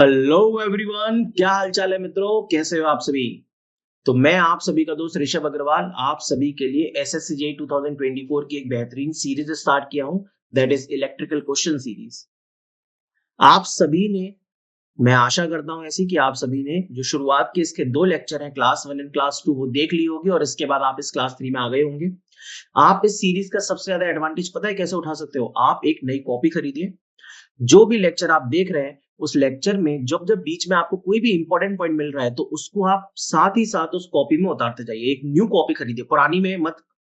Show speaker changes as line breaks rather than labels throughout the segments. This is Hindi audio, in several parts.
हेलो एवरीवन, क्या हाल चाल है मित्रों? कैसे हो आप सभी? तो मैं आप सभी का दोस्त ऋषभ अग्रवाल आप सभी के लिए एसएससी जेईई 2024 की एक बेहतरीन सीरीज स्टार्ट किया हूं, that is electrical question series. आप सभी ने, मैं आशा करता हूं ऐसी कि आप सभी ने जो शुरुआत के इसके दो लेक्चर हैं, क्लास 1 एंड क्लास 2, वो देख ली होगी और इसके बाद आप इस क्लास 3 में आ गए होंगे। आप इस सीरीज का सबसे ज्यादा एडवांटेज पता है कैसे उठा सकते हो? आप एक नई कॉपी खरीदिए। जो भी लेक्चर आप देख रहे हैं उस लेक्चर में जब जब बीच में आपको कोई भी इंपॉर्टेंट पॉइंट मिल रहा है तो उसको आप साथ ही साथ उस कॉपी में उतारते जाइए। एक न्यू कॉपी खरीदिए, पुरानी में मत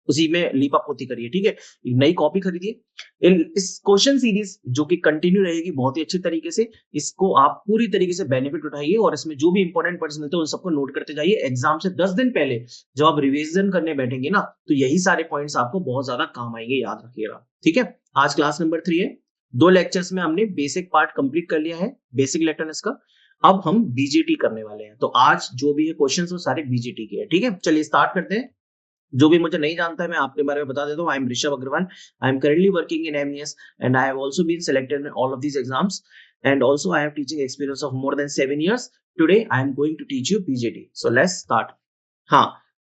उसी में लीपा पोती करिए, ठीक है? एक नई कॉपी खरीदिए। इस क्वेश्चन सीरीज जो कि कंटिन्यू रहेगी बहुत ही अच्छी तरीके से, इसको आप पूरी तरीके से बेनिफिट उठाइए और इसमें जो भी इंपॉर्टेंट पॉइंट्स मिलते हैं उन सबको नोट करते जाइए। एग्जाम से 10 दिन पहले जब आप रिवीजन करने बैठेंगे ना, तो यही सारे पॉइंट्स आपको बहुत ज्यादा काम आएंगे, याद रखिएगा। ठीक है, आज क्लास नंबर 3 है। दो लेक्चर्स में हमने बेसिक पार्ट कंप्लीट कर लिया है, बेसिक इलेक्ट्रॉनिक्स का। अब हम बीजीटी करने वाले हैं, तो आज जो भी है क्वेश्चंस वो सारे बीजीटी के हैं। ठीक है, चलिए स्टार्ट करते हैं। जो भी मुझे नहीं जानता है मैं आपके बारे में बता देता हूँ। I am Rishabh Agarwal, I am currently working in MES and I have also been selected in all of these exams and also I have teaching experience of more than 7 years। Today I am going to teach you BGT, so let's start. हाँ,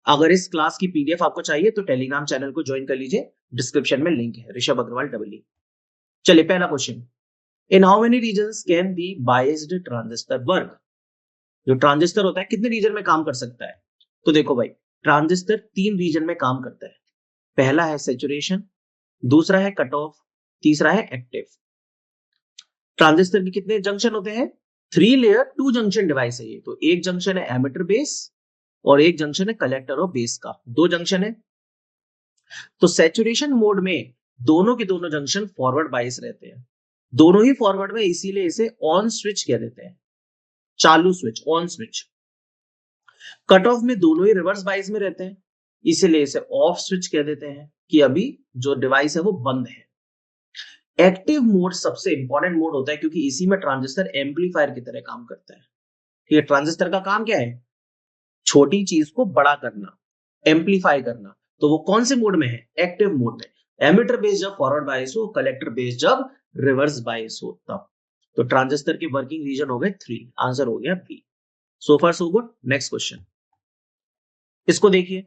अगर इस क्लास की पीडीएफ आपको चाहिए तो टेलीग्राम चैनल को ज्वाइन कर लीजिए, डिस्क्रिप्शन में लिंक है, ऋषभ अग्रवाल डबल। चलिए पहला question, in how many regions can be biased transistor work? जो ट्रांजिस्टर होता है कितने रीजन में काम कर सकता है? तो देखो भाई, ट्रांजिस्टर 3 रीजन में काम करता है। पहला है सैचुरेशन, दूसरा है कट ऑफ, तीसरा है एक्टिव। ट्रांजिस्टर के कितने जंक्शन होते हैं? 3 लेयर 2 जंक्शन डिवाइस है ये। तो एक जंक्शन है एमिटर बेस और एक जंक्शन है कलेक्टर और बेस का, 2 जंक्शन है। तो सैचुरेशन मोड में दोनों के दोनों जंक्शन फॉरवर्ड बाइस रहते हैं, दोनों ही फॉरवर्ड में, इसीलिए इसे ऑन स्विच कह देते हैं, चालू switch, on switch. Cut off में दोनों ही रिवर्स बाइस में रहते हैं, इसीलिए इसे ऑफ स्विच कह देते हैं कि अभी जो डिवाइस है वो बंद है। एक्टिव मोड सबसे इंपॉर्टेंट मोड होता है क्योंकि इसी में ट्रांजिस्टर एम्पलीफायर की तरह काम करता है। ठीक है, ट्रांजिस्टर का काम क्या है? छोटी चीज को बड़ा करना, एम्पलीफाई करना। तो वो कौन से मोड में है? एक्टिव मोड में। एमिटर बेस जब फॉरवर्ड बायस हो, कलेक्टर बेस जब रिवर्स बायस हो तब। तो ट्रांजिस्टर के वर्किंग रीजन हो गए 3, आंसर हो गया बी। सो फार सो गुड। नेक्स्ट क्वेश्चन, इसको देखिए।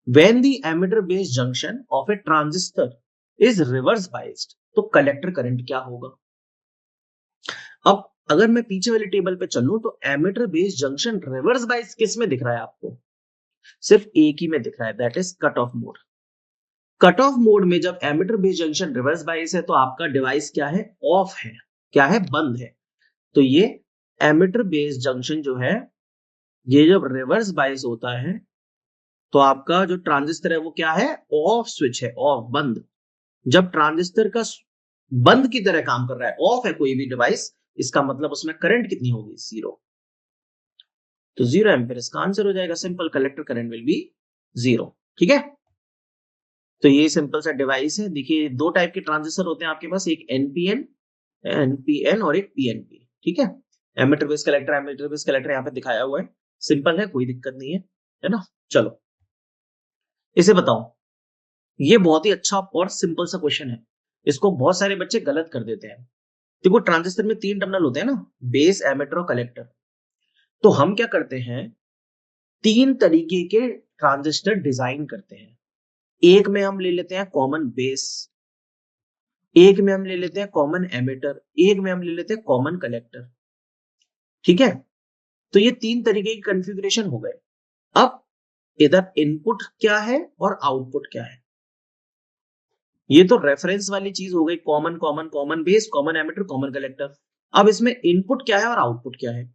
When the emitter base junction of a transistor is reverse biased, तो कलेक्टर करंट क्या होगा? अब अगर मैं पीछे वाली टेबल पे चलूं तो emitter base junction reverse bias किस में दिख रहा है आपको? सिर्फ एक ही में दिख रहा है, that is cut off mode. Cut off mode में जब emitter base junction reverse bias है तो आपका डिवाइस क्या है? ऑफ है। क्या है? बंद है। तो ये एमिटर बेस जंक्शन जो है, ये जब रिवर्स बायस होता है तो आपका जो ट्रांजिस्टर है वो क्या है? ऑफ स्विच है, ऑफ, बंद। जब ट्रांजिस्टर का बंद की तरह काम कर रहा है, ऑफ है कोई भी डिवाइस, इसका मतलब उसमें करंट कितनी होगी? 0। तो 0 एम्पियर इसका आंसर हो जाएगा। Simple, collector current will be 0। ठीक है, तो ये सिंपल सा डिवाइस है। देखिए, दो टाइप के ट्रांजिस्टर होते हैं आपके पास, एक एनपीएन एनपीएन और एक पीएनपी। ठीक है, emitter base collector, emitter base collector यहाँ पे दिखाया हुआ है। सिंपल है, कोई दिक्कत नहीं है ना? चलो इसे बताओ। ये बहुत ही अच्छा और सिंपल सा क्वेश्चन है, इसको बहुत सारे बच्चे गलत कर देते हैं। देखो, ट्रांजिस्टर में 3 टर्मिनल होते हैं ना, बेस, एमिटर और कलेक्टर। तो हम क्या करते हैं, 3 तरीके के ट्रांजिस्टर डिजाइन करते हैं। एक में हम ले लेते हैं कॉमन बेस, एक में हम ले लेते हैं कॉमन एमिटर, एक में हम ले लेते हैं कॉमन कलेक्टर। ठीक है, तो ये 3 तरीके की कॉन्फ़िगरेशन हो गए। अब इधर इनपुट क्या है और आउटपुट क्या है? ये तो रेफरेंस वाली चीज हो गई, common common, common base, common emitter, common collector. अब इसमें इनपुट क्या है और आउटपुट क्या है?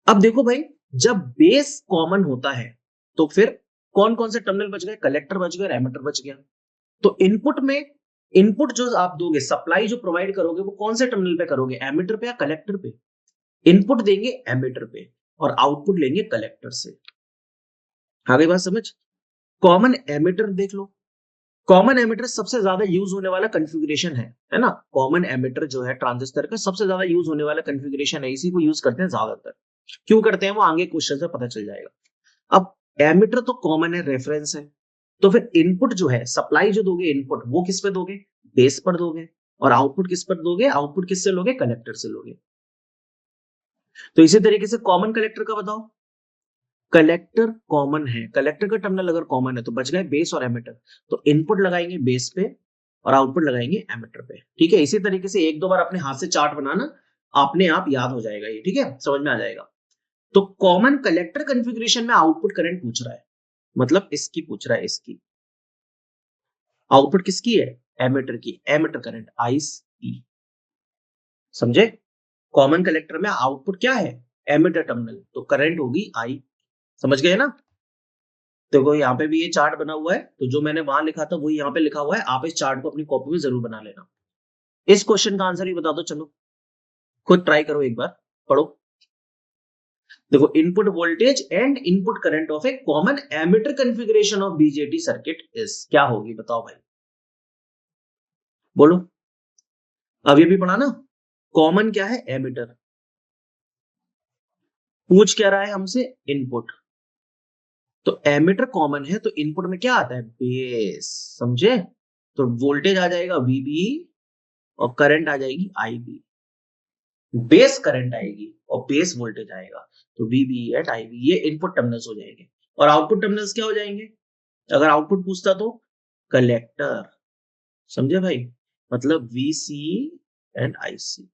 अब देखो भाई, जब बेस कॉमन होता है तो फिर कौन कौन से टर्मिनल बच गए? कलेक्टर बच गए और एमिटर बच गया। तो इनपुट में, इनपुट जो आप दोगे, सप्लाई जो प्रोवाइड करोगे, वो कौन से टर्मिनल पे करोगे? एमिटर पे या कलेक्टर पे? इनपुट देंगे एमिटर पे और आउटपुट लेंगे कलेक्टर से। आ गई बात समझ? कॉमन एमिटर देख लो। कॉमन एमिटर सबसे ज्यादा यूज होने वाला कॉन्फ़िगरेशन है ना? कॉमन एमिटर जो है ट्रांजिस्टर का सबसे ज्यादा यूज होने वाला कॉन्फ़िगरेशन है, इसी को यूज करते हैं ज्यादातर। क्यों करते हैं वो आगे क्वेश्चन से पता चल जाएगा। अब एमिटर तो कॉमन है, रेफरेंस है, तो फिर इनपुट जो है, सप्लाई जो दोगे इनपुट, वो किस पे दोगे? बेस पर दोगे। और आउटपुट किस पर दोगे? आउटपुट किससे लोगे? कलेक्टर से लोगे। तो इसी तरीके से कॉमन कलेक्टर का बताओ। कलेक्टर कॉमन है, कलेक्टर का टर्मिनल अगर कॉमन है तो बच गए बेस और एमिटर, तो इनपुट लगाएंगे बेस पे और आउटपुट लगाएंगे एमिटर पे। ठीक है, इसी तरीके से एक दो बार अपने हाथ से चार्ट बनाना, अपने आप याद हो जाएगा ये। ठीक है, समझ में आ जाएगा। तो कॉमन कलेक्टर कॉन्फ़िगरेशन में आउटपुट करंट पूछ रहा है, मतलब इसकी पूछ रहा है, इसकी आउटपुट किसकी है, एमिटर की, एमिटर करंट आई, समझे। कॉमन कलेक्टर में आउटपुट क्या है, एमिटर टर्मिनल, तो करंट होगी आई। समझ गए ना। देखो यहाँ पे भी ये चार्ट बना हुआ है, तो जो मैंने वहां लिखा था वही यहाँ पे लिखा हुआ है, आप इस चार्ट को अपनी कॉपी में जरूर बना लेना। इस क्वेश्चन का आंसर ही बता दो, चलो खुद ट्राई करो एक बार, पढ़ो। देखो, input voltage and input current of A common emitter configuration of BJT circuit is, क्या होगी बताओ भाई, बोलो। अभी भी पढ़ा ना, कॉमन क्या है, एमिटर, पूछ क्या रहा है हमसे, इनपुट, तो एमिटर कॉमन है तो इनपुट में क्या आता है, बेस, समझे। तो वोल्टेज आ जाएगा वीबी और करंट आ जाएगी आईबी, बेस करंट आएगी और बेस वोल्टेज आएगा, तो वीबी एट आईबी, ये इनपुट टर्मिनल्स हो जाएंगे। और आउटपुट टर्मिनल्स क्या हो जाएंगे, अगर आउटपुट पूछता तो कलेक्टर, समझे भाई, मतलब वीसी एंड आईसी।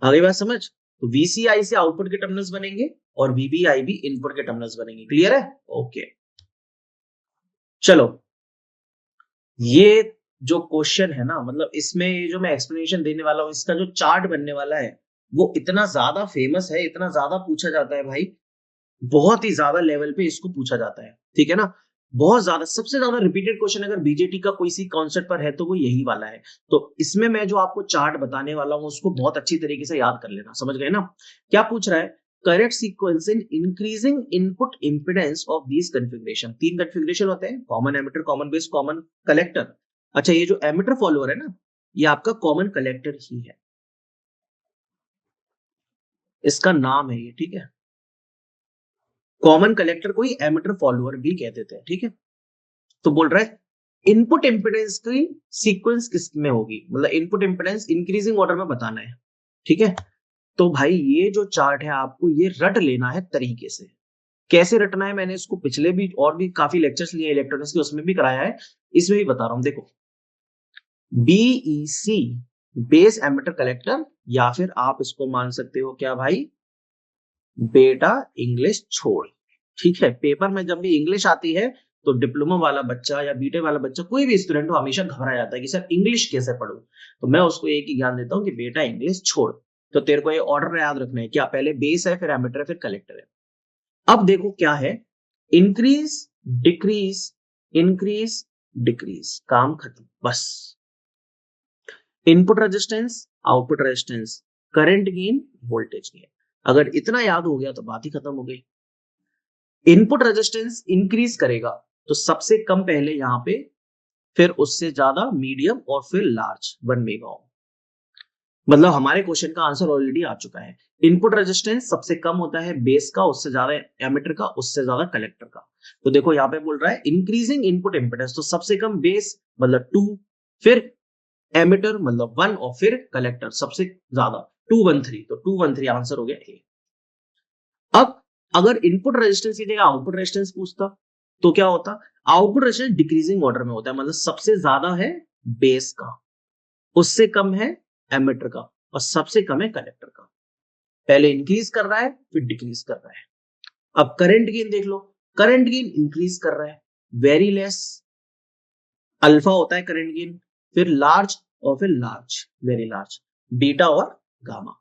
आगे बात समझ, तो वीसी आईसी आउटपुट के टर्मिनल्स बनेंगे और वीबी आईबी इनपुट के टर्मिनल्स बनेंगे। क्लियर है, ओके। चलो, ये जो क्वेश्चन है ना, मतलब इसमें ये जो मैं एक्सप्लेनेशन देने वाला हूं, इसका जो चार्ट बनने वाला है वो इतना ज्यादा फेमस है, इतना ज्यादा पूछा जाता है भाई, बहुत ही ज्यादा लेवल पे इसको पूछा जाता है। ठीक है ना, बहुत ज्यादा, सबसे ज्यादा रिपीटेड क्वेश्चन अगर बीजेटी का कोई सी कॉन्सेप्ट पर है तो वो यही वाला है। तो इसमें मैं जो आपको चार्ट बताने वाला हूँ उसको बहुत अच्छी तरीके से याद कर लेना, समझ गए ना। क्या पूछ रहा है, correct sequence in increasing input impedance of these configuration. तीन कॉन्फ़िगरेशन होते हैं, common emitter, common base, common collector. अच्छा, ये जो एमिटर फॉलोअर है ना, ये आपका कॉमन कलेक्टर ही है, इसका नाम है ये। ठीक है, कॉमन कलेक्टर को ही एमिटर फॉलोअर भी कह देते हैं। ठीक है, तो बोल रहा है इनपुट इंपिडेंस की सीक्वेंस किस में होगी, मतलब इनपुट इंपिडेंस इंक्रीजिंग ऑर्डर में बताना है। ठीक है, तो भाई ये जो चार्ट है आपको ये रट लेना है तरीके से। कैसे रटना है, मैंने इसको पिछले भी और भी काफी लेक्चर्स लिए इलेक्ट्रॉनिक्स के, उसमें भी कराया है, इसमें भी बता रहा हूं। देखो, बीईसी बेस एमिटर कलेक्टर, या फिर आप इसको मान सकते हो क्या भाई, बेटा इंग्लिश छोड़। ठीक है, पेपर में जब भी इंग्लिश आती है तो डिप्लोमा वाला बच्चा या बीटेक वाला बच्चा, कोई भी स्टूडेंट हो, हमेशा घबरा जाता है कि सर इंग्लिश कैसे पढूं। तो मैं उसको एक ही ज्ञान देता हूं कि बेटा इंग्लिश छोड़। तो तेरे को ये ऑर्डर याद रखना है, क्या पहले बेस है, फिर एमिटर है, फिर कलेक्टर है। अब देखो क्या है, इंक्रीज डिक्रीज, इंक्रीज डिक्रीज, काम खत्म बस। Input resistance, output resistance, current gain, voltage gain, अगर इतना याद हो गया तो बात ही खत्म हो गई। इनपुट रेजिस्टेंस इंक्रीज करेगा तो सबसे कम पहले यहां पे, फिर उससे ज्यादा मीडियम और फिर लार्ज 1 मेगा ओम। मतलब हमारे क्वेश्चन का आंसर ऑलरेडी आ चुका है। इनपुट रेजिस्टेंस सबसे कम होता है बेस का, उससे ज्यादा एमिटर का, उससे ज्यादा कलेक्टर का। तो देखो यहाँ पे बोल रहा है इंक्रीजिंग इनपुट इंपिडेंस, तो सबसे कम बेस मतलब 2, फिर एमिटर मतलब 1 और फिर कलेक्टर सबसे ज्यादा 213, तो 213 आंसर हो गया ए। अब अगर इनपुट रेजिस्टेंस की जगह आउटपुट रेजिस्टेंस पूछता तो क्या होता, आउटपुट रेजिस्टेंस डिक्रीजिंग ऑर्डर में होता है, मतलब सबसे ज्यादा है बेस का, उससे कम है एमिटर का और सबसे कम है कलेक्टर का। पहले इंक्रीज कर रहा है फिर डिक्रीज कर रहा है। अब करंट गेन देख लो, करंट गेन इंक्रीज कर रहा है, वेरी लेस अल्फा होता है करंट गेन, फिर लार्ज और फिर लार्ज, वेरी लार्ज, बीटा और गामा,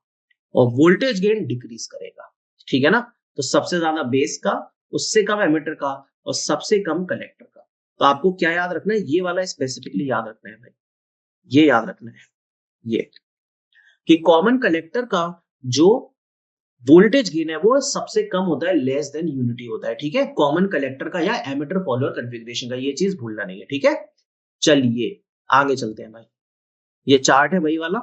और वोल्टेज गेन डिक्रीज करेगा। ठीक है ना, तो सबसे ज्यादा बेस का, उससे कम एमिटर का और सबसे कम कलेक्टर का। तो आपको क्या याद रखना है, ये वाला स्पेसिफिकली याद रखना है भाई, ये याद रखना है, ये कि कॉमन कलेक्टर का जो वोल्टेज गेन है वो सबसे कम होता है, लेस देन यूनिटी होता है। ठीक है, कॉमन कलेक्टर का या एमिटर फॉलोअर कॉन्फ़िगरेशन का, ये चीज भूलना नहीं है। ठीक है, चलिए आगे चलते हैं भाई, ये चार्ट है वही वाला।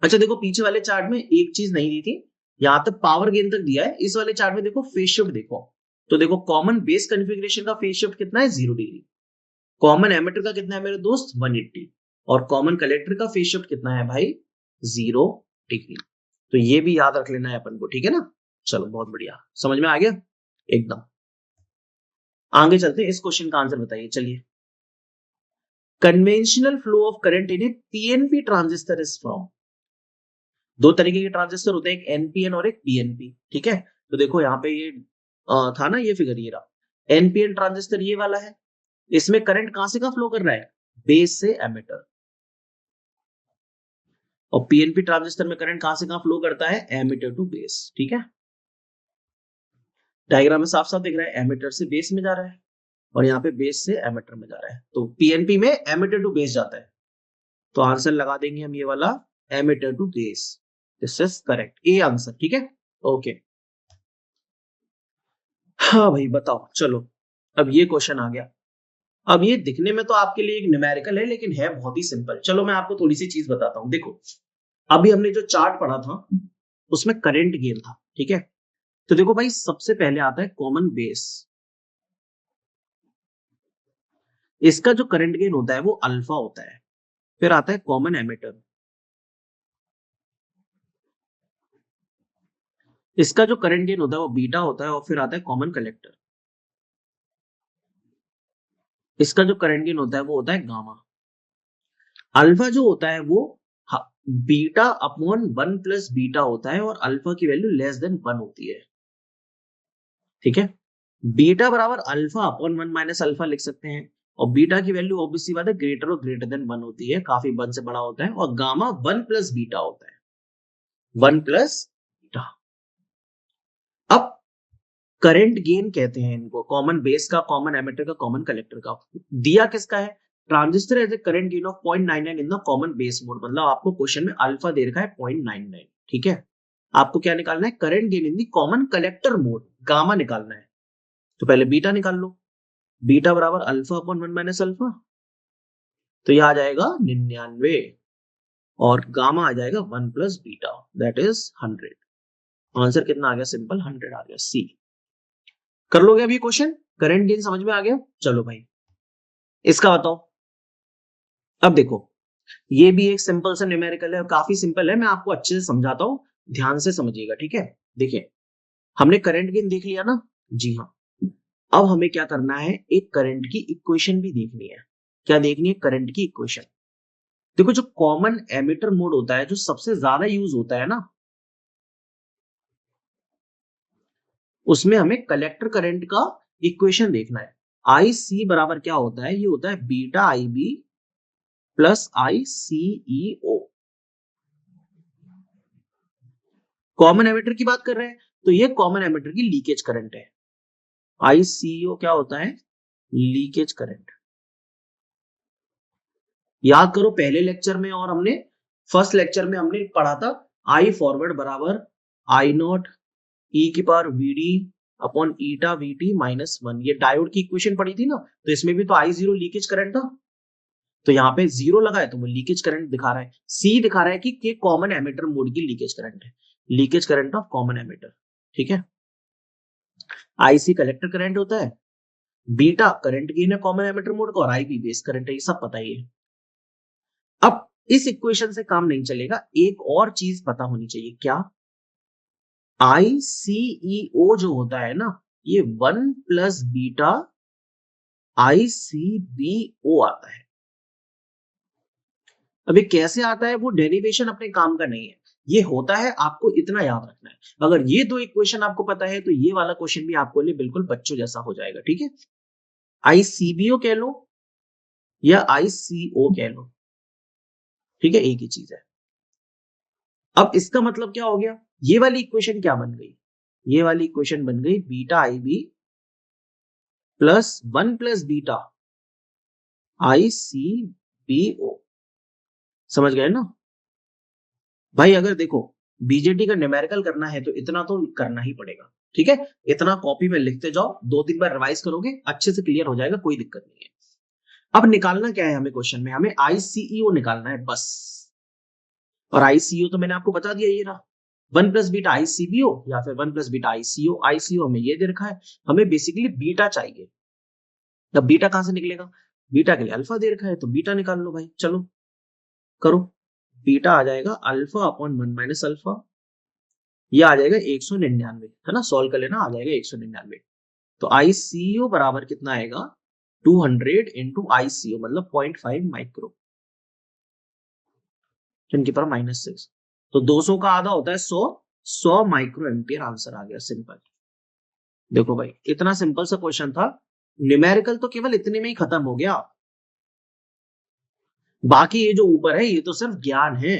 अच्छा देखो, पीछे वाले चार्ट में एक चीज नहीं दी थी, यहां तक पावर गेन तक दिया है, इस वाले चार्ट में देखो फेज शिफ्ट देखो, तो देखो कॉमन बेस कॉन्फ़िगरेशन का फेज शिफ्ट कितना है, 0 डिग्री। कॉमन एमिटर का कितना है मेरे दोस्त, 180, और कॉमन कलेक्टर का फेज शिफ्ट कितना है भाई, 0 डिग्री। तो ये भी याद रख लेना है अपन को, ठीक है ना। चलो बहुत बढ़िया, समझ में आ गया एकदम। आगे चलते हैं, इस क्वेश्चन का आंसर बताइए। चलिए, conventional flow of current in A PNP transistor is from. दो तरीके के ट्रांजिस्टर होते हैं, एक एनपीएन और एक पीएनपी, ठीक है। तो देखो यहाँ पे ये था ना, ये फिगर ये रहा एनपीएन ट्रांजिस्टर, ये वाला है। इसमें करंट कहां से का फ्लो कर रहा है, बेस से एमिटर। और पीएनपी ट्रांजिस्टर में करंट कहां से कहां फ्लो करता है, एमिटर टू बेस, ठीक है। डायग्राम में साफ साफ दिख रहा है, एमिटर से बेस में जा रहा है और यहाँ पे बेस से एमिटर में जा रहा है। तो पीएनपी में एमिटर टू बेस जाता है, तो आंसर लगा देंगे हम ये वाला, emitter to base. This is correct, a answer, ठीक है। ओके, हाँ भाई बताओ। चलो, अब ये क्वेश्चन आ गया। अब ये दिखने में तो आपके लिए एक न्यूमेरिकल है, लेकिन है बहुत ही सिंपल। चलो मैं आपको थोड़ी सी चीज बताता हूँ। देखो, अभी हमने जो चार्ट पढ़ा था उसमें करंट गेन था, ठीक है। तो देखो भाई, सबसे पहले आता है कॉमन बेस। इसका जो करंट गेन होता है वो अल्फा होता है। फिर आता है कॉमन एमिटर, इसका जो करंट गेन होता है वो बीटा होता है। और फिर आता है कॉमन कलेक्टर, इसका जो करंट गेन होता है वो होता है गामा। अल्फा जो होता है वो बीटा अपॉन 1 प्लस बीटा होता है, और अल्फा की वैल्यू लेस देन 1 होती है, ठीक है। बीटा बराबर अल्फा अपॉन 1 माइनस अल्फा लिख सकते हैं। और बीटा की वैल्यू ऑब्वियसली बात है ग्रेटर और ग्रेटर देन 1 होती है, काफी 1 से बड़ा होता है। और गामा 1 प्लस बीटा होता है, 1 प्लस बीटा। अब करंट गेन कहते हैं इनको, कॉमन बेस का, कॉमन एमिटर का, कॉमन कलेक्टर का। दिया किसका है, transistor as a current gain of 0.99 in the common base mode. मतलब आपको क्वेश्चन में अल्फा दे रखा है 0.99, ठीक है। आपको क्या निकालना है, current gain in the common collector mode, gamma निकालना है। तो पहले बीटा निकाल लो, बीटा बराबर अल्फा अपॉन 1 माइनस अल्फा, तो यह आ जाएगा 99, और गामा आ जाएगा 1 plus beta, that is 100। Answer कितना आ गया, सिंपल 100 आ गया, सी। कर लोगे अभी क्वेश्चन, करंट गेन समझ में आ गया। चलो भाई, इसका बताओ। अब देखो, ये भी एक सिंपल सा न्यूमेरिकल है, काफी सिंपल है, मैं आपको अच्छे से समझाता हूं, ध्यान से समझिएगा, ठीक है। देखिए, हमने करंट गेन देख लिया ना, जी हाँ। अब हमें क्या करना है, एक करंट की इक्वेशन भी देखनी है। क्या देखनी है, करंट की इक्वेशन। देखो, जो कॉमन एमिटर मोड होता है, जो सबसे ज्यादा यूज होता है ना, उसमें हमें कलेक्टर करंट का इक्वेशन देखना है। आई सी बराबर क्या होता है, ये होता है beta I B plus I C E O. Common emitter की बात कर रहे हैं, तो ये कॉमन एमिटर की लीकेज करंट है। आई सी ओ क्या होता है, लीकेज करंट। याद करो, पहले लेक्चर में और हमने फर्स्ट लेक्चर में हमने पढ़ा था, आई फॉरवर्ड बराबर आई नॉट ई की पावर वीडी अपॉन ईटा वीटी माइनस 1। ये डायोड की इक्वेशन पढ़ी थी ना, तो इसमें भी तो आई जीरो लीकेज करंट था। तो यहाँ पे जीरो लगा है तो वो लीकेज करंट दिखा रहा है। सी दिखा रहा है कि कॉमन एमिटर मोड की लीकेज करंट है, leakage current of common emitter, ठीक है। आईसी कलेक्टर करंट होता है, बीटा करंट गेन है कॉमन एमिटर मोड का, और आई भी बेस करंट है, ये सब पता ही है। अब इस इक्वेशन से काम नहीं चलेगा, एक और चीज पता होनी चाहिए, क्या, ICEO जो होता है ना, ये 1 प्लस बीटा ICBO आता है। अभी कैसे आता है, वो डेरिवेशन अपने काम का नहीं है, ये होता है, आपको इतना याद रखना है। अगर ये दो इक्वेशन आपको पता है तो ये वाला क्वेश्चन भी आपको लिए बिल्कुल बच्चों जैसा हो जाएगा, ठीक है। ICBO कह लो या ICO कह लो, ठीक है, एक ही चीज है। अब इसका मतलब क्या हो गया, ये वाली इक्वेशन क्या बन गई, ये वाली इक्वेशन बन गई beta I B plus 1 plus beta ICBO। समझ गए ना भाई। अगर देखो, बीजेटी का न्यूमेरिकल करना है तो इतना तो करना ही पड़ेगा, ठीक है। इतना कॉपी में लिखते जाओ, 2-3 बार रिवाइज करोगे अच्छे से क्लियर हो जाएगा, कोई दिक्कत नहीं है। अब निकालना क्या है हमें, क्वेश्चन में हमें ICEO निकालना है बस। और ICO तो मैंने आपको बता दिया, ये रहा 1 प्लस बीटा ICBO या फिर 1 प्लस बीटा ICO। ICO हमें ये दे रखा है, हमें बेसिकली बीटा चाहिए। अब बीटा कहां से निकलेगा, बीटा के लिए अल्फा दे रखा है, तो बीटा निकाल लो भाई। चलो करो, बीटा आ जाएगा अल्फा अपॉन 1 माइनस अल्फा ये आ जाएगा 199, है ना, सॉल्व कर लेना, आ जाएगा 199। तो ICO बराबर कितना आएगा, 200 इंटू ICO मतलब 0.5 माइक्रो 10⁻⁻6। तो 200 का आधा होता है 100 माइक्रो एम्पियर, आंसर आ गया, सिंपल। देखो भाई, इतना सिंपल सा क्वेश्चन था, न्यूमेरिकल तो केवल इतने में ही खत्म हो गया। बाकी ये जो ऊपर है ये तो सिर्फ ज्ञान है,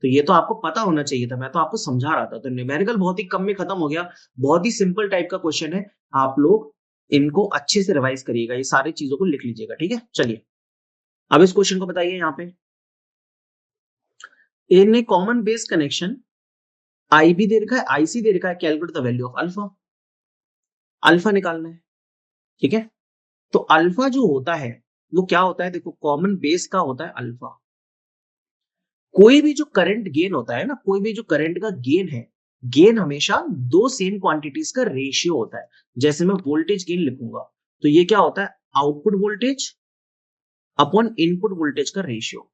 तो ये तो आपको पता होना चाहिए था, मैं तो आपको समझा रहा था। तो न्यूमेरिकल बहुत ही कम में खत्म हो गया, बहुत ही सिंपल टाइप का क्वेश्चन है। आप लोग इनको अच्छे से रिवाइज करिएगा, ये सारी चीजों को लिख लीजिएगा, ठीक है। चलिए अब इस क्वेश्चन को बताइए। यहाँ पे इन ए कॉमन बेस कनेक्शन IB दे रखा है, IC दे रखा है, calculate the value of alpha. Alpha निकालना है, ठीक है। तो अल्फा जो होता है वो क्या होता है, देखो कॉमन बेस का होता है अल्फा। कोई भी जो करंट गेन होता है ना, कोई भी जो करंट का गेन है, गेन हमेशा दो सेम क्वांटिटीज का रेशियो होता है। जैसे मैं वोल्टेज गेन लिखूंगा तो ये क्या होता है, output voltage upon input voltage का रेशियो।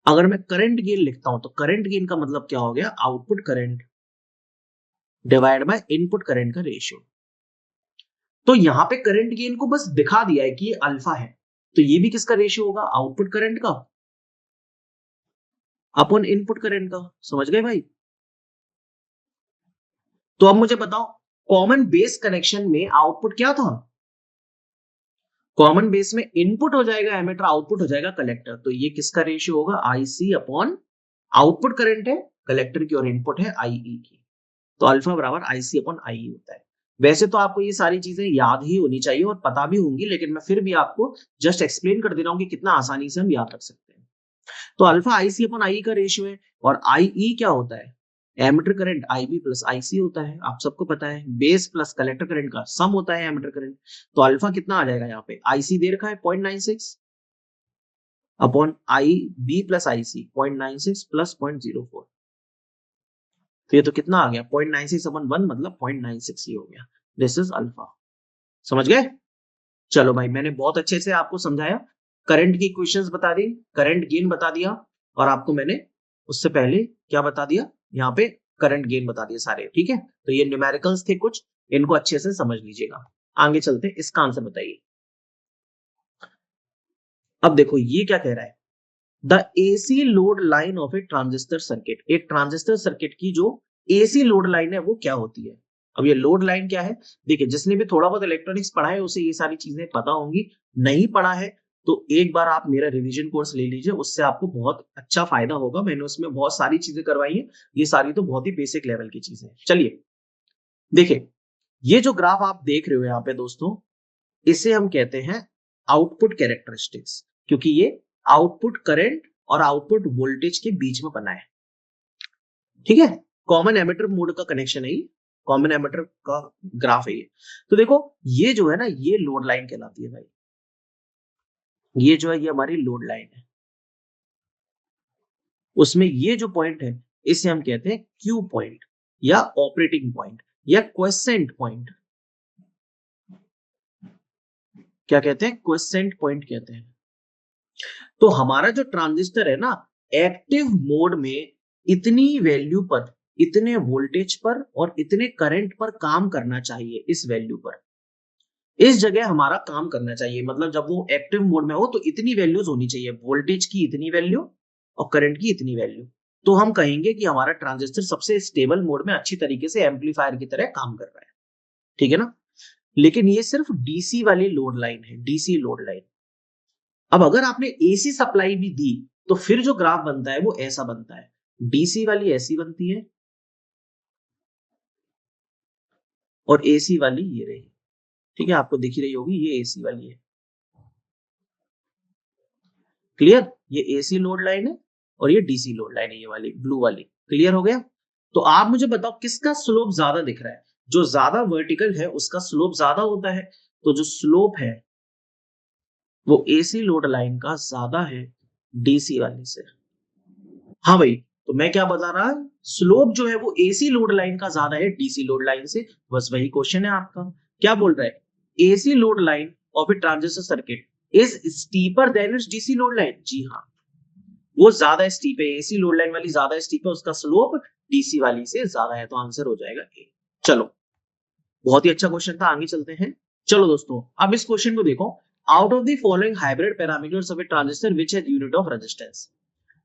अगर मैं करंट गेन लिखता हूं तो करंट गेन का मतलब क्या हो गया, output current divide by input current का रेशियो। तो यहां पे करंट गेन को बस दिखा दिया है कि ये अल्फा है, तो ये भी किसका रेशियो होगा, आउटपुट करंट का अपॉन इनपुट करंट का। समझ गए भाई। तो अब मुझे बताओ, कॉमन बेस कनेक्शन में आउटपुट क्या था, कॉमन बेस में इनपुट हो जाएगा एमीटर, आउटपुट हो जाएगा कलेक्टर। तो ये किसका रेशियो होगा, IC अपॉन आउटपुट करंट है कलेक्टर की और इनपुट है IE की। तो अल्फा बराबर IC अपॉन IE होता है। वैसे तो आपको ये सारी चीजें याद ही होनी चाहिए और पता भी होंगी, लेकिन मैं फिर भी आपको जस्ट एक्सप्लेन कर दे रहा हूं कि कितना आसानी से हम याद रख सकते हैं। तो अल्फा IC अपॉन IE का रेशियो है, और IE क्या होता है, emitter current IB plus IC होता है, आप सबको पता है। बेस प्लस कलेक्टर करंट का सम होता है एमीटर करंट। तो अल्फा कितना आ जाएगा, यहाँ पे IC दे रखा है 0.96 upon IB plus IC 0.96 plus 0.04। तो ये तो कितना आ गया, 0.96 अपॉन 1 मतलब 0.96 ही हो गया। This is alpha. समझ गए। चलो भाई, मैंने बहुत अच्छे से आपको समझाया, करंट की इक्वेशंस बता दी, करंट गेन बता दिया, और आपको मैंने उससे पहले क्या बता दिया, यहाँ पे करंट गेन बता दिए सारे, ठीक है। तो ये न्यूमेरिकल्स थे कुछ, इनको अच्छे से समझ लीजिएगा। आगे चलते, इसका आंसर बताइए। अब देखो ये क्या कह रहा है, the AC load line of a transistor circuit. एक ट्रांजिस्टर सर्किट की जो AC लोड लाइन है वो क्या होती है। अब ये लोड लाइन क्या है, देखिए जिसने भी थोड़ा बहुत इलेक्ट्रॉनिक्स पढ़ा है उसे ये सारी चीजें पता होंगी, नहीं पढ़ा है तो एक बार आप मेरा रिवीजन कोर्स ले लीजिए, उससे आपको बहुत अच्छा फायदा होगा। मैंने उसमें बहुत सारी चीजें करवाई है, ये सारी तो बहुत ही बेसिक लेवल की चीजें हैं। चलिए देखिए, ये जो ग्राफ आप देख रहे हो यहाँ पे दोस्तों, इसे हम कहते हैं आउटपुट कैरेक्टरिस्टिक्स, क्योंकि ये आउटपुट करंट और आउटपुट वोल्टेज के बीच में बना है, ठीक है। कॉमन एमिटर मोड का कनेक्शन है ये, कॉमन एमिटर का ग्राफ है ये। तो देखो ये जो है ना, ये लोड लाइन कहलाती है भाई, ये जो है ये हमारी लोड लाइन है। उसमें ये जो पॉइंट है इसे हम कहते हैं क्यू पॉइंट या ऑपरेटिंग पॉइंट या क्वेसेंट पॉइंट। क्या कहते हैं, क्वेसेंट पॉइंट कहते हैं। तो हमारा जो ट्रांजिस्टर है ना, एक्टिव मोड में इतनी वैल्यू पर, इतने वोल्टेज पर और इतने करंट पर काम करना चाहिए, इस वैल्यू पर, इस जगह हमारा काम करना चाहिए। मतलब जब वो एक्टिव मोड में हो तो इतनी वैल्यूज होनी चाहिए, वोल्टेज की इतनी वैल्यू और करंट की इतनी वैल्यू। तो हम कहेंगे कि हमारा ट्रांजिस्टर सबसे स्टेबल मोड में अच्छी तरीके से एम्पलीफायर की तरह काम कर रहा है, ठीक है ना। लेकिन ये सिर्फ DC वाली लोड लाइन है, DC लोड लाइन। अब अगर आपने AC सप्लाई भी दी तो फिर जो ग्राफ बनता है वो ऐसा बनता है, DC वाली ऐसी बनती है और AC वाली ये रही, ठीक है, आपको दिख ही रही होगी, ये AC वाली है। क्लियर, ये AC लोड लाइन है और ये DC लोड लाइन है, ये वाली ब्लू वाली। क्लियर हो गया। तो आप मुझे बताओ किसका स्लोप ज्यादा दिख रहा है, जो ज्यादा वर्टिकल है उसका स्लोप ज्यादा होता है, तो जो स्लोप है वो AC लोड लाइन का ज्यादा है DC वाली से। हाँ भाई, तो मैं क्या बता रहा, स्लोप जो है वो AC लोड लाइन का ज्यादा है DC लोड लाइन से। बस वही क्वेश्चन है आपका, क्या बोल रहा है, AC load line of a transistor circuit is steeper than it's DC load line. जी हाँ, वो ज्यादा स्टीप है, AC लोड लाइन वाली ज्यादा स्टीप है, उसका स्लोप डीसी वाली से ज्यादा है, तो आंसर हो जाएगा ए। चलो, बहुत ही अच्छा क्वेश्चन था, आगे चलते हैं। चलो दोस्तों, अब इस क्वेश्चन को देखो। Out of the following hybrid parameters of a transistor which has unit of resistance.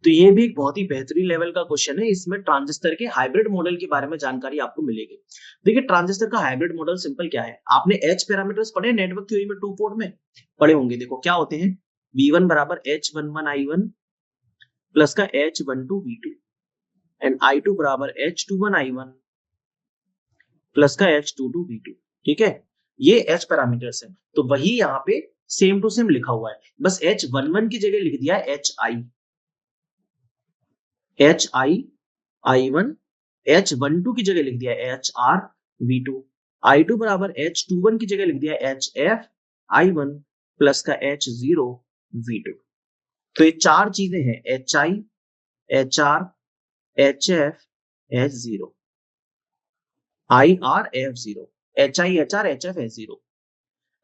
तो ये भी एक बहुत ही बेहतरीन लेवल का क्वेश्चन है। इसमें ट्रांजिस्टर के हाइब्रिड मॉडल के बारे में जानकारी आपको मिलेगी। देखिए, ट्रांजिस्टर का हाइब्रिड मॉडल सिंपल क्या है, आपने एच पैरामीटर्स पढ़े नेटवर्क थ्योरी में, टू पोर्ट में पढ़े होंगे। देखो क्या होते हैं, V1 बराबर H11I1 प्लस का H12V2 एंड I2 बराबर H21I1 प्लस का H22V2। ठीक है, ये एच पैरामीटर्स है। तो वही यहाँ पे सेम टू सेम लिखा हुआ है, बस H11 की जगह लिख दिया है HI1, H12 की जगह लिख दिया है HRV2, I2 बराबर H21 की जगह लिख दिया है HFI1 प्लस का H0V2। तो ये चार चीजें हैं, HI, HR, HF, H0, IR, F0, HI, HR, HF, H0।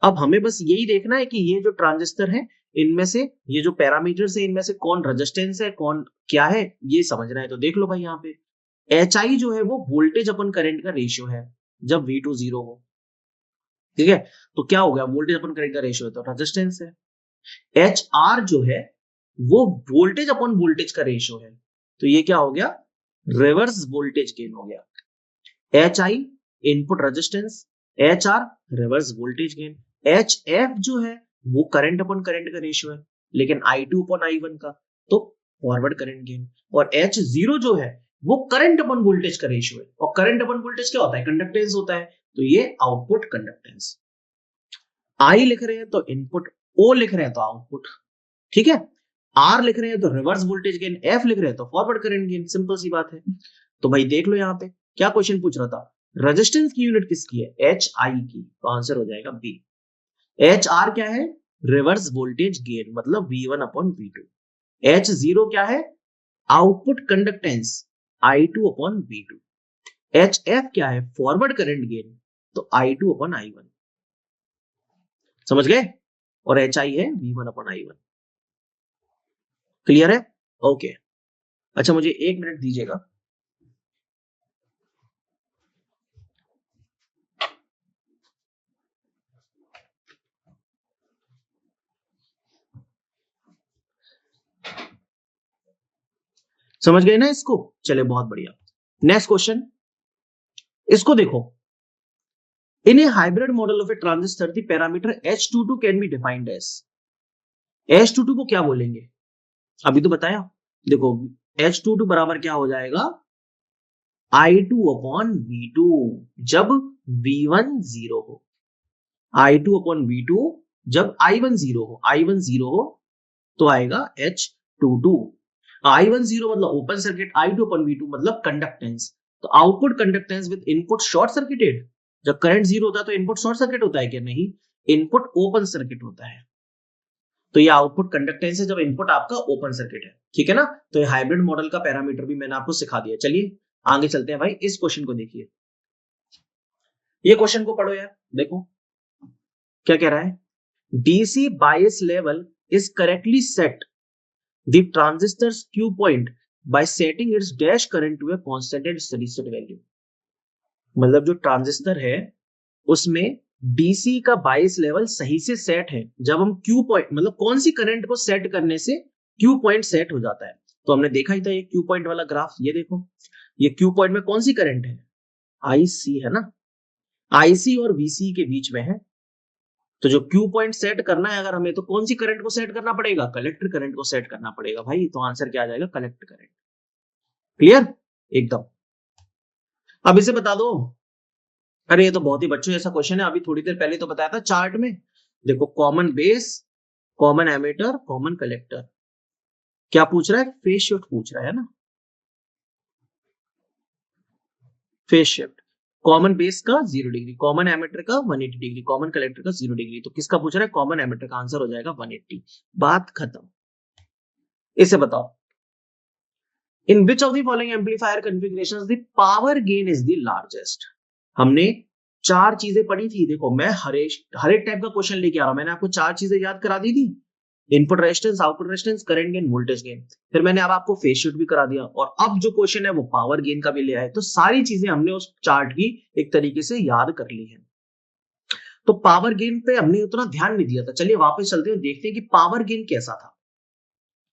अब हमें बस यही देखना है कि ये जो ट्रांजिस्टर है, इनमें से ये जो पैरामीटर्स है, इनमें से कौन रेजिस्टेंस है, कौन क्या है, ये समझना है। तो देख लो भाई, यहाँ पे HI जो है वो वोल्टेज अपन करंट का रेशियो है जब V2 0 हो। ठीक है, तो क्या हो गया, वोल्टेज अपन करंट का रेशियो है तो रेजिस्टेंस है। HR जो है वो वोल्टेज अपन वोल्टेज का रेशियो है, तो ये क्या हो गया, रिवर्स वोल्टेज गेन हो गया। HI input resistance, HR reverse voltage gain, HF जो है वो करंट अपन करंट का रेशियो है, लेकिन I2 अपन I1 का, तो फॉरवर्ड करंट गेन। और H0 जो है वो करंट अपन वोल्टेज का रेशियो है, और करंट अपन वोल्टेज क्या होता है, कंडक्टेंस होता है, तो ये आउटपुट कंडक्टेंस। I लिख रहे हैं तो इनपुट, O लिख रहे हैं तो आउटपुट। ठीक है, R लिख रहे हैं तो रिवर्स वोल्टेज गेन, F लिख रहे हैं तो फॉरवर्ड करंट गेन, सिंपल सी बात है। तो भाई देख लो यहाँ पे क्या क्वेश्चन पूछ रहा था, रेजिस्टेंस की यूनिट किसकी है, HI की, तो आंसर हो जाएगा बी। HR क्या है, रिवर्स वोल्टेज गेन, मतलब V1 अपॉन V2। H0 क्या है, output conductance, I2 upon V2। HF क्या है, फॉरवर्ड करंट गेन, तो I2 अपॉन I1। समझ गए, और HI है V1 अपॉन I1। क्लियर है, ओके। अच्छा, मुझे 1 मिनट दीजिएगा। समझ गए ना इसको, चले बहुत बढ़िया। नेक्स्ट क्वेश्चन, इसको देखो। In a hybrid model of a transistor the parameter H22 can be defined as. H22 को क्या बोलेंगे, अभी तो बताया। देखो, H22 बराबर क्या हो जाएगा, I2 अपॉन V2 जब V1 0 हो, I2 अपॉन V2 जब I1 0 हो, I1 0 हो तो आएगा H22। I1 0 मतलब open circuit, I2 upon V2 मतलब कंडक्टेंस। तो output conductance with input short circuited, जब करंट 0 होता है तो इनपुट शॉर्ट सर्किट होता है क्या, नहीं, इनपुट ओपन सर्किट होता है। तो ये आउटपुट कंडक्टेंस है जब इनपुट आपका ओपन सर्किट है। ठीक है ना, तो ये हाइब्रिड मॉडल का पैरामीटर भी मैंने आपको सिखा दिया। चलिए आगे चलते हैं भाई, इस क्वेश्चन को देखिए। ये क्वेश्चन को पढ़ो यार, देखो क्या कह रहा है, DC bias level is correctly set the transistor's Q point by setting its dash current to a constant and steady state value. मतलब जो ट्रांजिस्टर है उसमें डीसी का बायस लेवल सही से सेट है जब हम Q पॉइंट, मतलब कौन सी करंट को सेट करने से Q पॉइंट सेट हो जाता है। तो हमने देखा ही था ये Q पॉइंट वाला ग्राफ, ये देखो, ये Q पॉइंट में कौन सी करंट है, IC है ना, IC और VC के बीच में है। तो जो Q पॉइंट सेट करना है अगर हमें, तो कौन सी करंट को सेट करना पड़ेगा, कलेक्टर करंट को सेट करना पड़ेगा भाई। तो आंसर क्या आ जाएगा, कलेक्टर करंट। क्लियर एकदम। अब इसे बता दो। अरे ये तो बहुत ही बच्चों जैसा क्वेश्चन है, अभी थोड़ी देर पहले तो बताया था चार्ट में। देखो, common base, common ammeter, common collector. क्या पूछ रहा है, फेज शिफ्ट पूछ रहा है ना, फेज शिफ्ट। कॉमन बेस का 0 डिग्री, कॉमन एमीटर का 180 डिग्री, कॉमन कलेक्टर का 0 डिग्री। तो किसका पूछ रहा है, कॉमन एमीटर का। आंसर हो जाएगा 180। बात खत्म। इसे बताओ, in which of the following amplifier configurations the power gain is the largest. हमने 4 चीजें पढ़ी थी। देखो, मैं हर एक टाइप का क्वेश्चन लेके आ रहा हूं, मैंने आपको 4 चीजें याद करा दी थी। Input resistance, output resistance, current gain, voltage gain. फिर मैंने अब आपको फेज शिफ्ट भी करा दिया, और अब जो क्वेश्चन है वो पावर गेन का भी ले आए। तो सारी चीजें हमने उस चार्ट की एक तरीके से याद कर ली है। तो पावर गेन पे हमने उतना ध्यान नहीं दिया था। चलिए वापस चलते हैं, देखते हैं कि पावर गेन कैसा था।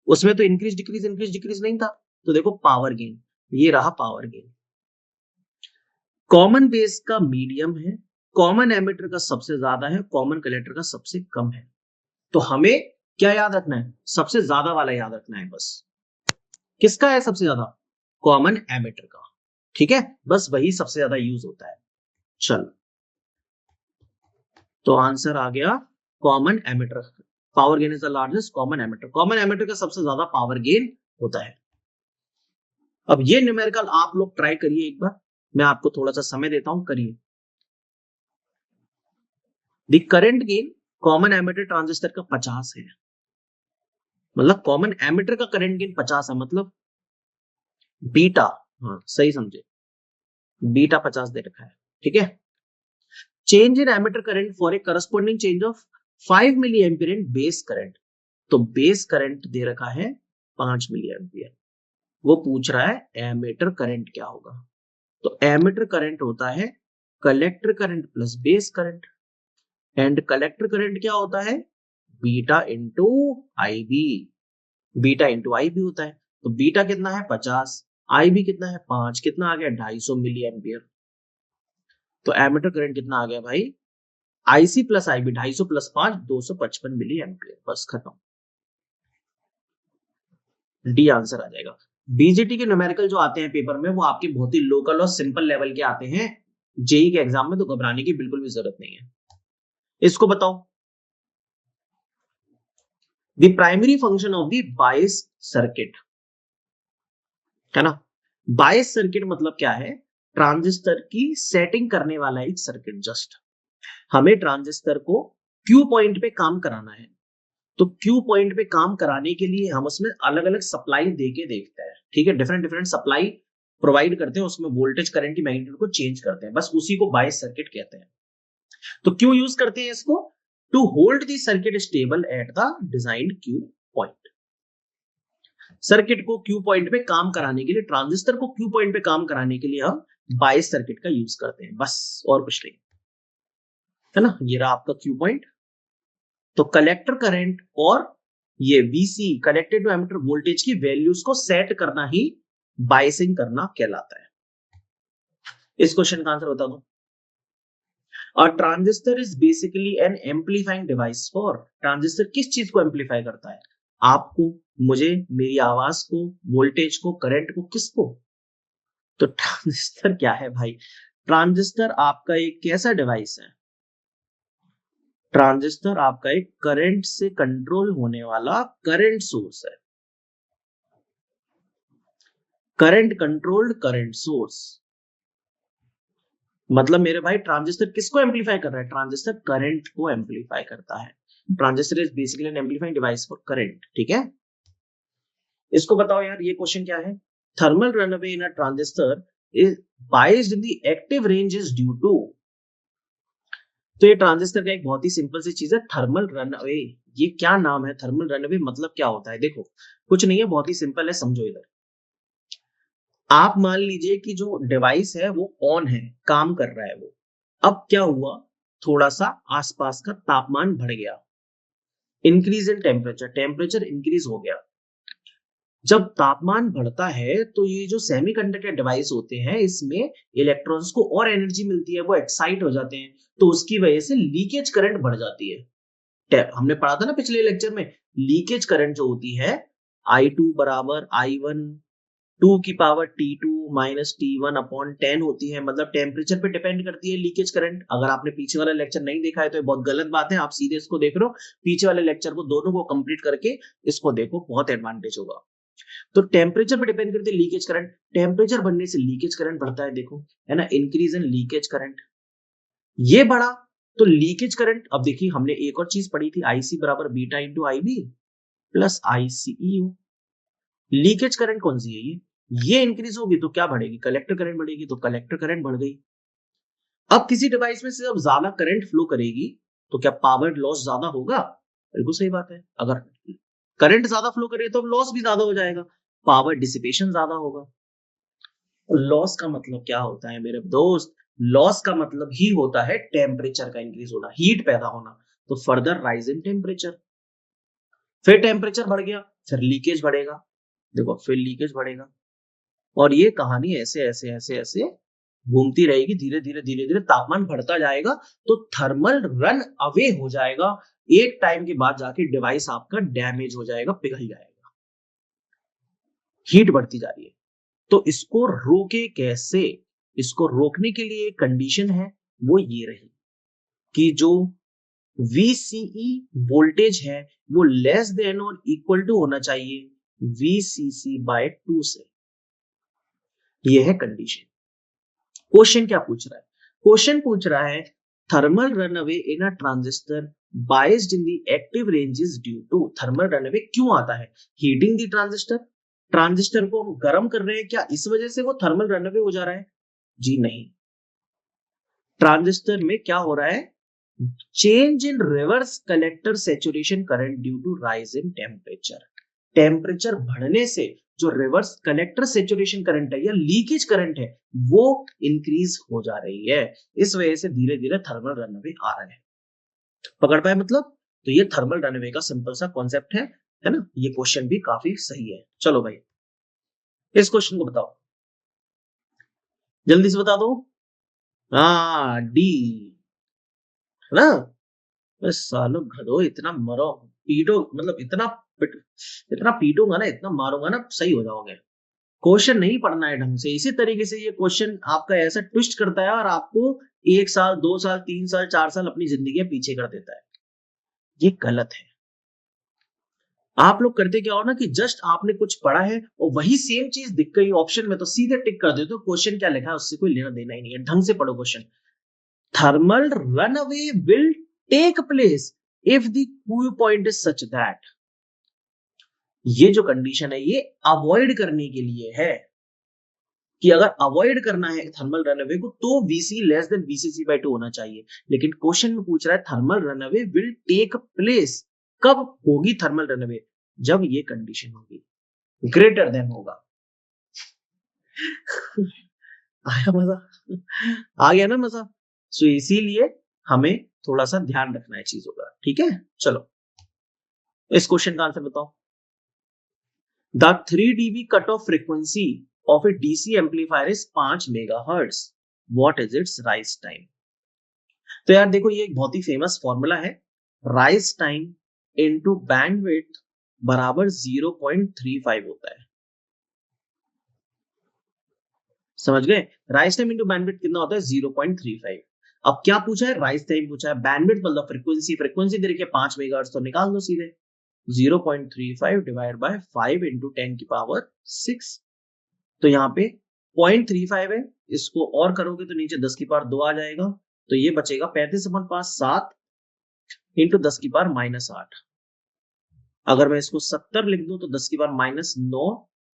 उसमें तो इंक्रीज डिक्रीज नहीं था। तो देखो पावर गेन, ये रहा पावर गेन। कॉमन बेस का मीडियम है, कॉमन एमिटर का सबसे ज्यादा है, कॉमन कलेक्टर का सबसे कम है। तो हमें क्या याद रखना है? सबसे ज्यादा वाला याद रखना है बस। किसका है सबसे ज्यादा? कॉमन एमिटर का। ठीक है, बस वही सबसे ज्यादा यूज होता है। चलो, तो आंसर आ गया common emitter. Power gain is the largest common emitter. Common emitter का सबसे ज्यादा पावर गेन होता है। अब ये न्यूमेरिकल आप लोग ट्राई करिए एक बार, मैं आपको थोड़ा सा समय देता हूं, करिए। The current gain common emitter transistor का 50 है। मतलब कॉमन एमिटर का करंट गेन 50 है, मतलब बीटा, हाँ सही समझे, बीटा 50 दे रखा है। ठीक है। Change in emitter current for a corresponding change of 5 milli ampere in base current. तो बेस करंट दे रखा है 5 मिली एम्पियर। वो पूछ रहा है एमीटर करंट क्या होगा। तो एमीटर करंट होता है collector current plus base current, and collector current क्या होता है? Beta into IB. Beta into IB होता है। तो बीटा कितना है? 50, आईबी कितना है? 5, कितना आ गया? 250 मिली एम्पियर। तो एमीटर करंट कितना आ गया भाई? आईसी प्लस आईबी, 250 प्लस 5, 255 मिली एम्पियर। बस खत्म, डी आंसर आ जाएगा। बीजीटी के न्यूमेरिकल जो आते हैं पेपर में, वो आपके बहुत ही लोकल और सिंपल लेवल के आते हैं जेई के एग्जाम में, तो घबराने की बिल्कुल भी जरूरत नहीं है। इसको बताओ, the primary function of the bias circuit, है ना? बायस सर्किट मतलब क्या है? ट्रांजिस्टर की सेटिंग करने वाला एक सर्किट। जस्ट हमें ट्रांजिस्टर को क्यू पॉइंट पे काम कराना है। तो क्यू पॉइंट पे काम कराने के लिए हम उसमें अलग अलग सप्लाई देके देखते हैं। ठीक है, डिफरेंट डिफरेंट सप्लाई प्रोवाइड करते हैं, उसमें वोल्टेज करंट की मैग्नीट्यूड को चेंज करते हैं। बस उसी को बायस सर्किट कहते हैं। तो क्यों यूज करते हैं इसको? To hold the circuit stable at the designed Q point. Circuit को क्यू पॉइंट पे काम कराने के लिए, ट्रांजिस्टर को क्यू पॉइंट पे काम कराने के लिए हम बायस सर्किट का यूज करते हैं, बस और कुछ नहीं, है ना? ये रहा आपका क्यू पॉइंट। तो कलेक्टर करंट और ये VC, collected to emitter voltage की वैल्यूज को सेट करना ही बायसिंग करना कहलाता है। इस क्वेश्चन का आंसर बता दो। और transistor is basically an amplifying device for, transistor किस चीज को एम्पलीफाई करता है? आपको, मुझे, मेरी आवाज को, वोल्टेज को, करंट को, किसको? तो ट्रांजिस्टर क्या है भाई? ट्रांजिस्टर आपका एक कैसा डिवाइस है? ट्रांजिस्टर आपका एक करंट से कंट्रोल होने वाला करंट सोर्स है। Current controlled current source. मतलब मेरे भाई ट्रांजिस्टर किसको एम्पलीफाई कर रहा है? ट्रांजिस्टर करंट को एम्पलीफाई करता है। Transistor is basically an amplifying device for current. ठीक है, इसको बताओ यार, ये क्वेश्चन क्या है? Thermal runaway in a transistor is biased in the active range is due to. तो ये ट्रांजिस्टर का एक बहुत ही सिंपल सी चीज है, थर्मल रनअवे। ये क्या नाम है? थर्मल रनअवे मतलब क्या होता है? देखो कुछ नहीं है, बहुत ही सिंपल है, समझो इधर। आप मान लीजिए कि जो डिवाइस है वो ऑन है, काम कर रहा है वो। अब क्या हुआ? थोड़ा सा आसपास का तापमान बढ़ गया, increase in temperature, temperature increase हो गया। जब तापमान बढ़ता है तो ये जो सेमीकंडक्टर डिवाइस होते हैं, इसमें इलेक्ट्रॉन्स को और एनर्जी मिलती है, वो एक्साइट हो जाते हैं, तो उसकी वजह से लीकेज करंट बढ़ जाती है। हमने पढ़ा था ना पिछले लेक्चर में, लीकेज करंट जो होती है I2 बराबर I1 2 की power T2 minus T1 upon 10 होती है। मतलब टेम्परेचर पे डिपेंड करती है लीकेज करंट। अगर आपने पीछे वाला लेक्चर नहीं देखा है तो ये बहुत गलत बात है, आप सीधे इसको देख रहे हो। पीछे वाले लेक्चर को दोनों को कंप्लीट करके इसको देखो, बहुत एडवांटेज होगा। तो टेम्परेचर पे डिपेंड करती है लीकेज करंट। टेम्परेचर बढ़ने से लीकेज करंट बढ़ता है, देखो, है ना? इंक्रीज इन लीकेज करंट, ये बढ़ा तो लीकेज करंट। अब देखिए हमने एक और चीज पढ़ी थी, आईसी बराबर beta into IB plus ICEO. Leakage current कौन सी है? ये इंक्रीज होगी तो क्या बढ़ेगी? कलेक्टर करंट बढ़ेगी, तो कलेक्टर करंट बढ़ गई। अब किसी डिवाइस में से जब ज्यादा करंट फ्लो करेगी तो क्या पावर लॉस ज्यादा होगा? बिल्कुल सही बात है। अगर करंट ज्यादा फ्लो करे तो लॉस भी ज्यादा हो जाएगा, पावर डिसिपेशन ज्यादा होगा। लॉस का मतलब क्या होता है मेरे दोस्त? लॉस का मतलब ही होता है टेम्परेचर का इंक्रीज होना, हीट पैदा होना। तो फर्दर राइज इन टेम्परेचर, फिर टेम्परेचर बढ़ गया, फिर लीकेज बढ़ेगा। देखो फिर लीकेज बढ़ेगा, और ये कहानी ऐसे ऐसे ऐसे ऐसे घूमती रहेगी। धीरे धीरे धीरे धीरे तापमान बढ़ता जाएगा, तो थर्मल रन अवे हो जाएगा। एक टाइम के बाद जाके डिवाइस आपका डैमेज हो जाएगा, पिघल जाएगा। हीट बढ़ती जा रही है, तो इसको रोके कैसे? इसको रोकने के लिए एक कंडीशन है, वो ये रही कि जो VCE वोल्टेज है वो लेस देन और इक्वल टू होना चाहिए VCC/2 से। ये है कंडीशन। क्वेश्चन क्या पूछ रहा है? क्वेश्चन पूछ रहा है thermal runaway in a transistor biased in the active range is due to. Thermal runaway क्यों आता है? हीटिंग द ट्रांजिस्टर, ट्रांजिस्टर को हम गर्म कर रहे हैं, क्या इस वजह से वो थर्मल रन अवे हो जा रहा है? जी नहीं। ट्रांजिस्टर में क्या हो रहा है? Change in reverse collector saturation current due to rise in temperature. Temperature बढ़ने से जो रिवर्स कलेक्टर सैचुरेशन करंट है या लीकेज करंट है वो इंक्रीज हो जा रही है। इस वजह से धीरे धीरे थर्मल रनअवे आ रहा है। पकड़ पाए मतलब? तो ये थर्मल रनअवे का सिंपल सा कॉन्सेप्ट है ना? ये क्वेश्चन भी काफी सही है। चलो भाई इस क्वेश्चन को बताओ, जल्दी से बता दो। हाँ डी, है ना? बस सालो घड़ो, इतना मरो, पीटो, मतलब इतना पीटूंगा ना, इतना मारूंगा ना, सही हो जाओगे। क्वेश्चन नहीं पढ़ना है ढंग से। इसी तरीके से ये क्वेश्चन आपका ऐसा ट्विस्ट करता है और आपको 1 साल 2 साल 3 साल 4 साल अपनी जिंदगी पीछे कर देता है। ये गलत है। आप लोग करते क्या हो ना कि जस्ट आपने कुछ पढ़ा है और वही सेम चीज दिख गई ऑप्शन में तो सीधे टिक कर देते हो। क्वेश्चन क्या लिखा है उससे कोई लेना देना ही नहीं है। ढंग से पढ़ो question. Thermal runaway will take place if the cool point is such that. ये जो कंडीशन है ये अवॉइड करने के लिए है कि अगर अवॉइड करना है थर्मल रनअवे को तो VC लेस देन VCC/2 होना चाहिए। लेकिन क्वेश्चन में पूछ रहा है thermal runaway will take place, कब होगी थर्मल रनअवे? जब ये कंडीशन होगी, ग्रेटर देन होगा। आया मजा? आ गया ना मजा? सो इसीलिए हमें थोड़ा सा ध्यान रखना है चीजों का, ठीक है? चलो इस क्वेश्चन का आंसर बताओ। The 3 dB cut off frequency of a DC amplifier is 5 megahertz. What is its rise time? तो यार देखो ये एक बहुत ही फेमस फॉर्मूला है। राइज टाइम इनटू बैंडविड्थ बराबर 0.35 होता है। समझ गए? राइज टाइम इनटू बैंडविड्थ कितना होता है? 0.35। अब क्या पूछा है? राइज टाइम पूछा है, बैंडविड्थ मतलब फ्रीक्वेंसी, फ्रीक्वेंसी दे रखी है 5 मेगाहर्ट्ज, तो निकाल दो सीधे। 0.35 डिवाइड बाय 5 इंटू 10 की पावर 6। तो यहाँ पे 0.35 है, इसको और करोगे तो नीचे 10 की पावर 2 आ जाएगा, तो ये बचेगा 35/5 7 इंटू 10 की पावर -8। अगर मैं इसको 70 लिख दूं तो 10 की पावर -9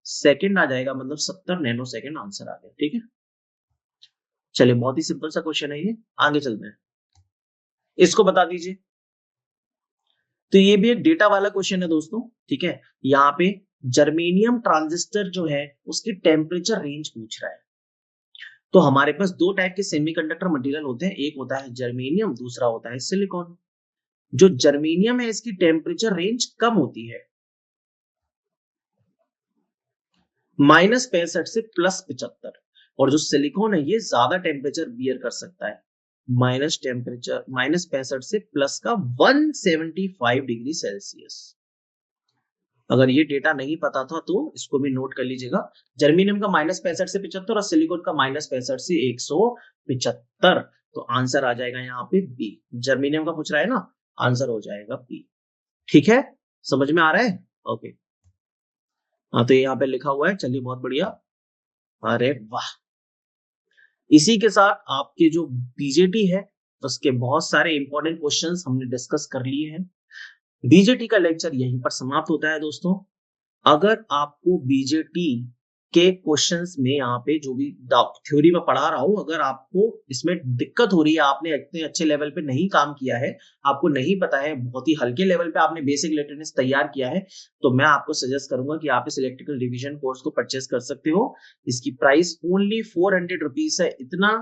सेकेंड आ जाएगा, मतलब 70 नैनो सेकेंड आंसर आ गया। ठीक है, चलिए बहुत ही सिंपल सा क्वेश्चन है ये, आगे चलते हैं। इसको बता दीजिए। तो ये भी एक डेटा वाला क्वेश्चन है दोस्तों, ठीक है। यहाँ पे जर्मेनियम ट्रांजिस्टर जो है उसकी टेम्परेचर रेंज पूछ रहा है। तो हमारे पास दो टाइप के सेमीकंडक्टर मटेरियल होते हैं, एक होता है जर्मेनियम, दूसरा होता है सिलिकॉन। जो जर्मेनियम है इसकी टेम्परेचर रेंज कम होती है, -65 से +75, और जो सिलिकॉन है ये ज्यादा टेम्परेचर बियर कर सकता है, -65 से प्लस का 175 डिग्री सेल्सियस। अगर ये डेटा नहीं पता था तो इसको भी नोट कर लीजिएगा। जर्मेनियम का -65 से 75 और सिलिकॉन का -65 से 175। तो आंसर आ जाएगा यहाँ पे बी। जर्मेनियम का पूछ रहा है ना, आंसर हो जाएगा बी। ठीक है, समझ में आ रहा है? ओके, हाँ तो यहाँ पे लिखा हुआ है। चलिए बहुत बढ़िया, अरे वाह। इसी के साथ आपके जो बीजेटी है उसके बहुत सारे इंपॉर्टेंट क्वेश्चंस हमने डिस्कस कर लिए हैं। बीजेटी का लेक्चर यहीं पर समाप्त होता है दोस्तों। अगर आपको बीजेटी के क्वेश्चंस में यहाँ पे जो भी थ्योरी में पढ़ा रहा हूँ, अगर आपको इसमें दिक्कत हो रही है, आपने इतने अच्छे लेवल पे नहीं काम किया है, आपको नहीं पता है, बहुत ही हल्के लेवल पे आपने बेसिक इलेक्ट्रॉनिक्स तैयार किया है, तो मैं आपको सजेस्ट करूंगा कि आप इस इलेक्ट्रिकल डिवीजन कोर्स को परचेस कर सकते हो। इसकी प्राइस ओनली 400 रुपीज है। इतना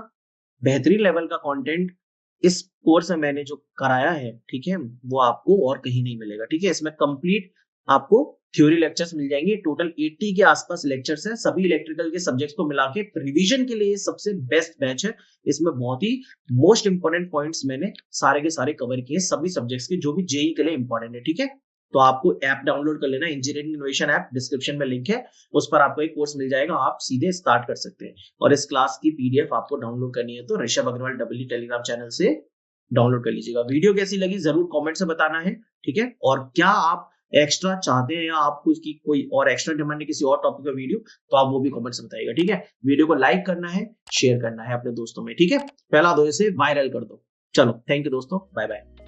बेहतरीन लेवल का कंटेंट इस कोर्स में मैंने जो कराया है, ठीक है, वो आपको और कहीं नहीं मिलेगा। ठीक है, इसमें कंप्लीट आपको थ्योरी लेक्चर्स मिल जाएंगे। टोटल 80 के आसपास लेक्चर्स हैं, सभी इलेक्ट्रिकल के सब्जेक्ट्स को मिला के रिवीजन के लिए सबसे बेस्ट बैच है। इसमें बहुत ही मोस्ट इंपोर्टेंट पॉइंट्स मैंने सारे के सारे कवर किए, सभी सब्जेक्ट्स के जो भी जेई के लिए इंपॉर्टेंट है। ठीक है, तो आपको ऐप डाउनलोड कर लेना, इंजीनियरिंग इनोवेशन ऐप, डिस्क्रिप्शन में लिंक है, उस पर आपको एक कोर्स मिल जाएगा, आप सीधे स्टार्ट कर सकते हैं। और इस क्लास की पीडीएफ आपको डाउनलोड करनी है तो Rishabh Agarwal W Telegram channel से डाउनलोड कर लीजिएगा। वीडियो कैसी लगी जरूर कमेंट से बताना है। ठीक है, और क्या आप एक्स्ट्रा चाहते हैं या आपको इसकी कोई और एक्स्ट्रा डिमांड है किसी और टॉपिक का वीडियो, तो आप वो भी कमेंट से बताइएगा। ठीक है, वीडियो को लाइक करना है, शेयर करना है अपने दोस्तों में। ठीक है, फैला दो, इसे वायरल कर दो। चलो, थैंक यू दोस्तों, बाय बाय।